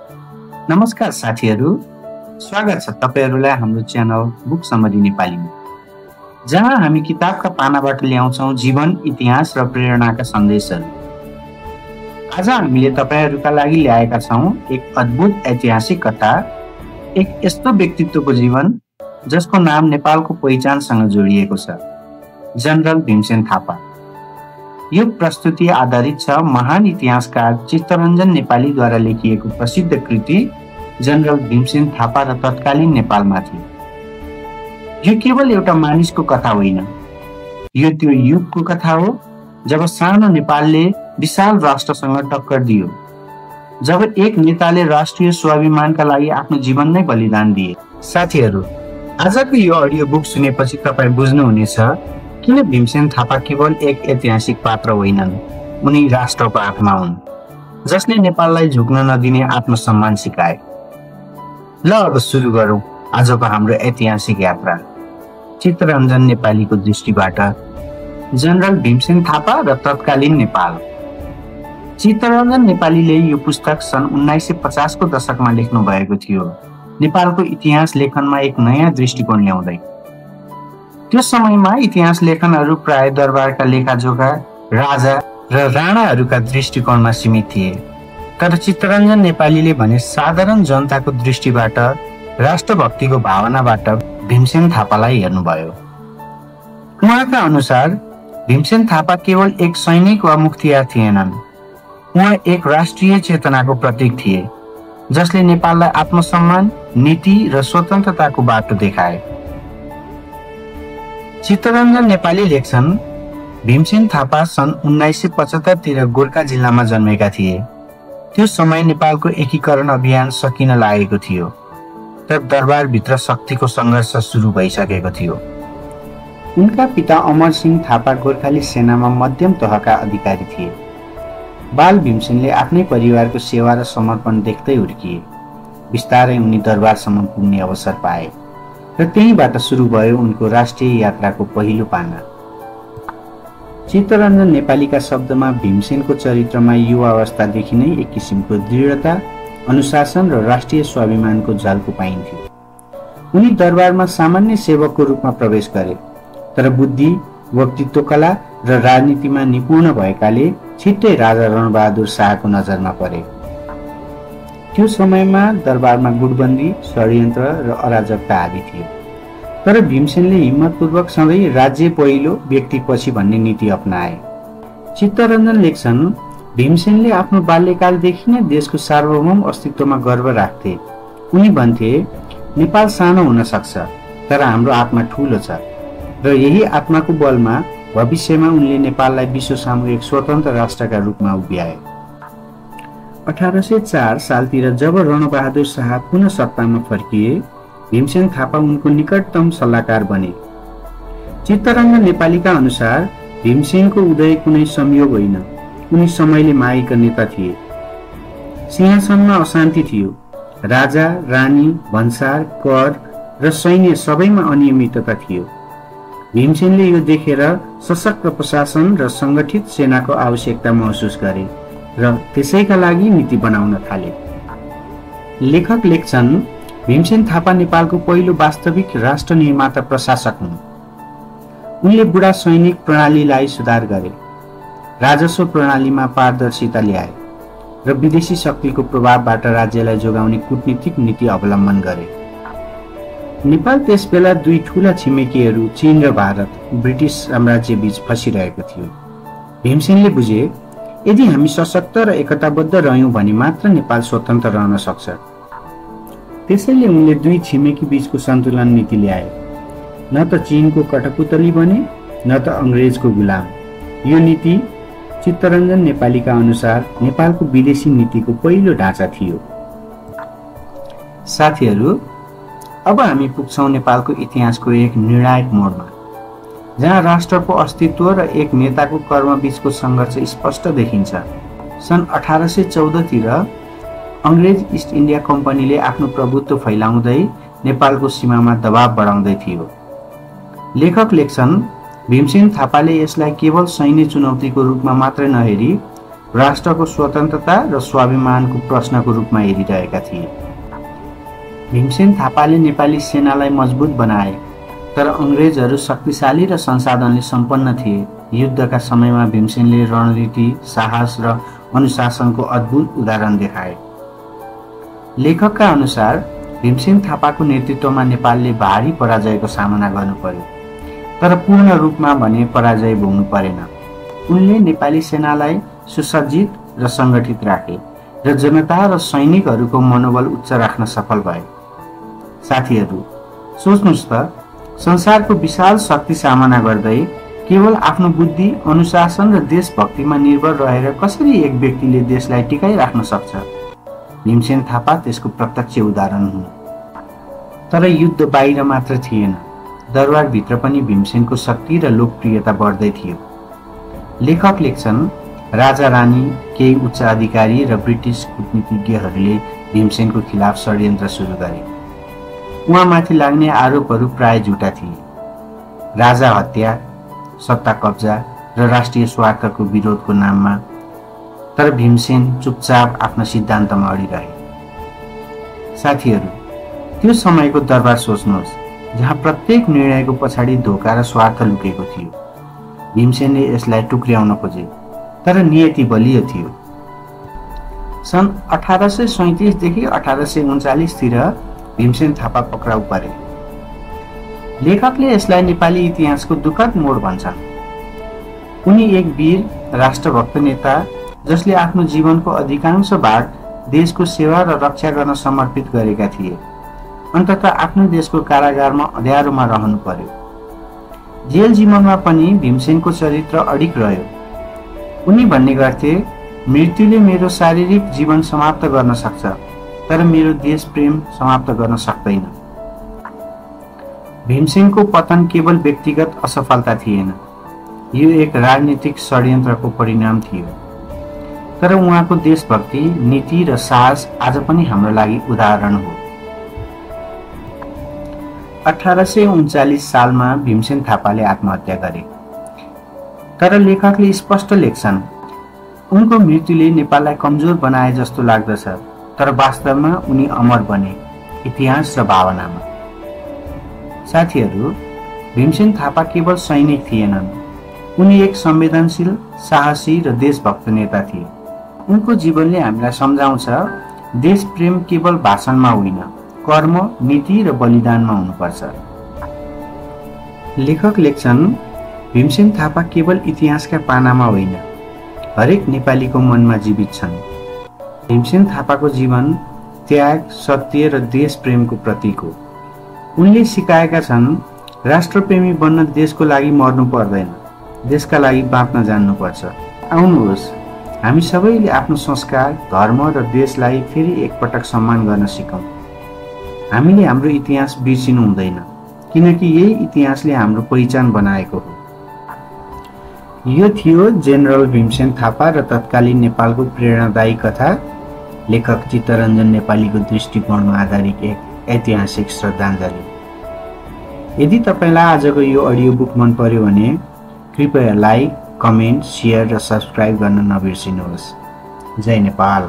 नमस्कार साथीहरू, स्वागत छ तपाईहरुलाई हाम्रो च्यानल बुक समरी नेपालीमा, जहाँ हामी किताबका पानाबाट ल्याउँछौं जीवन, इतिहास र प्रेरणाका सन्देशहरू। आज हामीले तपाईहरुका लागि ल्याएका छौं एक अद्भुत ऐतिहासिक कथा, एक यस्तो व्यक्तित्वको जीवन जसको नाम नेपालको पहिचानसँग जोडिएको छ, जनरल भीमसेन थापा। यो प्रस्तुति आधारित छ महान इतिहासकार चित्तरञ्जन नेपालीद्वारा लेखिएको प्रसिद्ध कृति जनरल भीमसेन थापा र तत्कालीन नेपालमाथि। यो केवल एउटा मानिसको कथा होइन, यो त्यो युगको कथा हो जब सानो नेपालले विशाल राष्ट्रसँग टक्कर दियो, जब एक नेताले राष्ट्रिय स्वाभिमानका लागि आफ्नो जीवन नै बलिदान दिए। साथीहरू, आजको यो अडियो बुक सुनेपछि तपाईँ बुझ्नुहुनेछ किन भीमसेन थापा केवल एक ऐतिहासिक पात्र होइनन्, उनी राष्ट्रको आत्मा हुन्, जसले नेपाललाई झुक्न नदिने आत्मसम्मान सिकाए। ल अब सुरु गरौँ आजको हाम्रो ऐतिहासिक यात्रा, चित्तरञ्जन नेपालीको दृष्टिबाट जनरल भीमसेन थापा र तत्कालीन नेपाल। चित्तरञ्जन नेपालीले यो पुस्तक सन् 1950 को दशकमा लेख्नु भएको थियो, नेपालको इतिहास लेखनमा एक नयाँ दृष्टिकोण ल्याउँदै। त्यो समयमा इतिहास लेखनहरू प्राय दरबारका लेखाजोखा, राजा र राणाहरूका दृष्टिकोणमा सीमित थिए, तर चित्तरञ्जन नेपालीले भने साधारण जनताको दृष्टिबाट, राष्ट्रभक्तिको भावनाबाट भीमसेन थापालाई हेर्नुभयो। उहाँका अनुसार भीमसेन थापा केवल एक सैनिक वा मुखतियार थिएनन्, उहाँ एक राष्ट्रिय चेतनाको प्रतीक थिए, जसले नेपाललाई आत्मसम्मान, नीति र स्वतन्त्रताको बाटो देखाए। चित्तरञ्जन नेपाली लेख्छन्, भीमसेन थापा सन् 1975 तिर गोर्खा जिल्लामा जन्मेका थिए। त्यो समय नेपालको एकीकरण अभियान सकिन लागेको थियो, तर दरबारभित्र शक्तिको सङ्घर्ष सुरु भइसकेको थियो। उनका पिता अमर सिंह थापा गोर्खाली सेनामा मध्यम तहका अधिकारी थिए। बाल भीमसेनले आफ्नै परिवारको सेवा र समर्पण देख्दै हुर्किए। बिस्तारै उनी दरबारसम्म पुग्ने अवसर पाए र त्यहीबाट सुरु भयो उनको राष्ट्रिय यात्राको पहिलो पाना। चित्तरञ्जन नेपालीका शब्दमा भीमसेनको चरित्रमा युवावस्थादेखि नै एक किसिमको दृढता, अनुशासन र राष्ट्रिय स्वाभिमानको झल्को पाइन्थ्यो। उनी दरबारमा सामान्य सेवकको रूपमा प्रवेश गरे, तर बुद्धि, वक्तित्व कला र राजनीतिमा निपुण भएकाले छिट्टै राजा रणबहादुर शाहको नजरमा परे। त्यो समयमा दरबारमा गुटबन्दी, षड्यन्त्र र अराजकता आदि थियो, तर भीमसेनले हिम्मतपूर्वक सधैँ राज्य पहिलो, व्यक्ति पछि भन्ने नीति अपनाए। चित्तरञ्जन लेख्छन्, भीमसेनले आफ्नो बाल्यकालदेखि नै देशको सार्वभौम अस्तित्वमा गर्व राख्थे। उनी भन्थे, नेपाल सानो हुन सक्छ, तर हाम्रो आत्मा ठूलो छ, र यही आत्माको बलमा भविष्यमा उनले नेपाललाई विश्वसामु एक स्वतन्त्र राष्ट्रका रूपमा उभ्याए। 1804 सालतिर जब रणबहादुर शाह पुनः सत्तामा फर्किए, भीमसेन थापा उनको निकटतम सल्लाहकार बने। चित्तरञ्जन नेपालीका अनुसार भीमसेनको उदय कुनै संयोग होइन, उनी समयले मागेका नेता थिए। सिंहासनमा अशान्ति थियो, राजा, रानी, भन्सार, कर र सैन्य सबैमा अनियमितता थियो। भीमसेनले यो देखेर सशक्त प्रशासन र सङ्गठित सेनाको आवश्यकता महसुस गरे र त्यसैका लागि नीति बनाउन थाले। लेखक लेख्छन्, भीमसेन थापा नेपालको पहिलो वास्तविक राष्ट्र निर्माता प्रशासक हुन्। उनले बुढा सैनिक प्रणालीलाई सुधार गरे, राजस्व प्रणालीमा पारदर्शिता ल्याए र विदेशी शक्तिको प्रभावबाट राज्यलाई जोगाउने कूटनीतिक नीति अवलम्बन गरे। नेपाल त्यसबेला दुई ठूला छिमेकीहरू चीन र भारत, ब्रिटिस साम्राज्य बीच फसिरहेको थियो। भीमसेनले बुझे, यदि हामी सशक्त र एकताबद्ध रह्यौं भने मात्र नेपाल स्वतन्त्र रहन सक्छ। त्यसैले उनले दुई छिमेकी बीचको सन्तुलन नीति ल्याए, न त चीनको कठपुतली बने, न त अंग्रेजको गुलाम। यो नीति चित्तरञ्जन नेपालीका अनुसार नेपालको विदेशी नीतिको पहिलो ढाँचा थियो। साथीहरू, अब हामी पुग्छौं नेपालको इतिहासको एक निर्णायक मोडमा, जहाँ राष्ट्रको अस्तित्व र एक नेताको कर्मबीचको सङ्घर्ष स्पष्ट देखिन्छ। सन् 1814 तिर अंग्रेज इस्ट इन्डिया कम्पनीले आफ्नो प्रभुत्व फैलाउँदै नेपालको सीमामा दबाव बढाउँदै थियो। लेखक लेख्छन्, भीमसेन थापाले यसलाई केवल सैन्य चुनौतीको रूपमा मात्र नहेरी राष्ट्रको स्वतन्त्रता र स्वाभिमानको प्रश्नको रूपमा हेरिरहेका थिए। भीमसेन थापाले नेपाली सेनालाई मजबुत बनाए, तर अङ्ग्रेजहरू शक्तिशाली र संसाधनले सम्पन्न थिए। युद्धका समयमा भीमसेनले रणनीति, साहस र अनुशासनको अद्भुत उदाहरण देखाए। लेखकका अनुसार भीमसेन थापाको नेतृत्वमा नेपालले भारी पराजयको सामना गर्नु पर्यो, तर पूर्ण रूपमा भने पराजय भोग्नु परेन। उनले नेपाली सेनालाई सुसज्जित र सङ्गठित राखे र जनता र सैनिकहरूको मनोबल उच्च राख्न सफल भए। साथीहरू, सोच्नुहोस् त, संसारको विशाल शक्ति सामना गर्दै केवल आफ्नो बुद्धि, अनुशासन र देशभक्तिमा निर्भर रहेर कसरी एक व्यक्तिले देशलाई टिकाइराख्न सक्छ? भीमसेन थापा त्यसको प्रत्यक्ष उदाहरण हुन्। तर युद्ध बाहिर मात्र थिएन, दरबारभित्र पनि भीमसेनको शक्ति र लोकप्रियता बढ्दै थियो। लेखक लेख्छन्, राजा रानी, केही उच्च अधिकारी र ब्रिटिस कूटनीतिज्ञहरूले भीमसेनको खिलाफ षड्यन्त्र सुरु गरे। उहाँमाथि लाग्ने आरोपहरू प्राय झुटा थिए। राजा हत्या, सत्ता कब्जा र राष्ट्रिय स्वार्थको विरोधको नाममा। तर भीमसेन चुपचाप आफ्ना सिद्धान्तमा अडिरहे। साथीहरू, त्यो समयको दरबार सोच्नुहोस्, जहाँ प्रत्येक निर्णयको पछाडि धोका र स्वार्थ लुकेको थियो। भीमसेनले यसलाई टुक्र्याउन खोजे, तर नियति बलियो थियो। सन् 1837 देखि 1839 तिर भीमसेन थापा पक्राउ परे। लेखकले यसलाई नेपाली इतिहासको दुःखद मोड भन्छन्। उनी एक वीर राष्ट्रभक्त नेता जसले आफ्नो जीवनको अधिकांश भाग देशको सेवा र रक्षा गर्न समर्पित गरेका थिए। अन्ततः आफ्नो देशको कारागारमा अँध्यारोमा रहनु पर्यो। जेल जीवनमा पनि भीमसेनको चरित्र अडिग रह्यो। उनी भन्ने गर्थे, मृत्युले मेरो शारीरिक जीवन समाप्त गर्न सक्छ, तर मेरो देश प्रेम समाप्त गर्न सक्दैन। भीमसेनको पतन केवल व्यक्तिगत असफलता थिएन, यो एक राजनीतिक षड्यन्त्रको परिणाम थियो। तर उहाँको देशभक्ति, नीति र साहस आज पनि हाम्रो लागि उदाहरण हो। 1839 सालमा भीमसेन थापाले आत्महत्या गरे। तर लेखकले स्पष्ट लेख्छन्, उनको मृत्युले नेपाललाई कमजोर बनाए जस्तो लाग्दछ, तर वास्तवमा उनी अमर बने, इतिहास र भावनामा। साथीहरू, भीमसेन थापा केवल सैनिक थिएनन्, उनी एक संवेदनशील, साहसी र देशभक्त नेता थिए। उनको जीवनले हामीलाई सम्झाउँछ, देश प्रेम केवल भाषणमा होइन, कर्म, नीति र बलिदानमा हुनुपर्छ। लेखक लेख्छन्, भीमसेन थापा केवल इतिहासका पानामा होइन, हरेक नेपालीको मनमा जीवित छन्। भीमसेन थापाको जीवन त्याग, सत्य र देश प्रेमको प्रतीक हो। उनले सिकाएका छन्, राष्ट्रप्रेमी बन्न देशको लागि मर्नु पर्दैन, देशका लागि बाँच्न जान्नुपर्छ। आउनुहोस्, हामी सबैले आफ्नो संस्कार, धर्म र देशलाई फेरि एकपटक सम्मान गर्न सिकौँ। हामीले हाम्रो इतिहास बिर्सिनु हुँदैन, किनकि यही इतिहासले हाम्रो पहिचान बनाएको हो। यो थियो जेनरल भीमसेन थापा र तत्कालीन नेपालको प्रेरणादायी कथा। लेखक चित्तरञ्जन नेपालीको दृष्टिकोणमा आधारित एक ऐतिहासिक श्रद्धाञ्जली। यदि तपाईलाई आजको यो अडियो बुक मन पर्यो भने कृपया लाइक, कमेन्ट, सेयर र सब्सक्राइब गर्न नबिर्सिनुहोस्। जय नेपाल।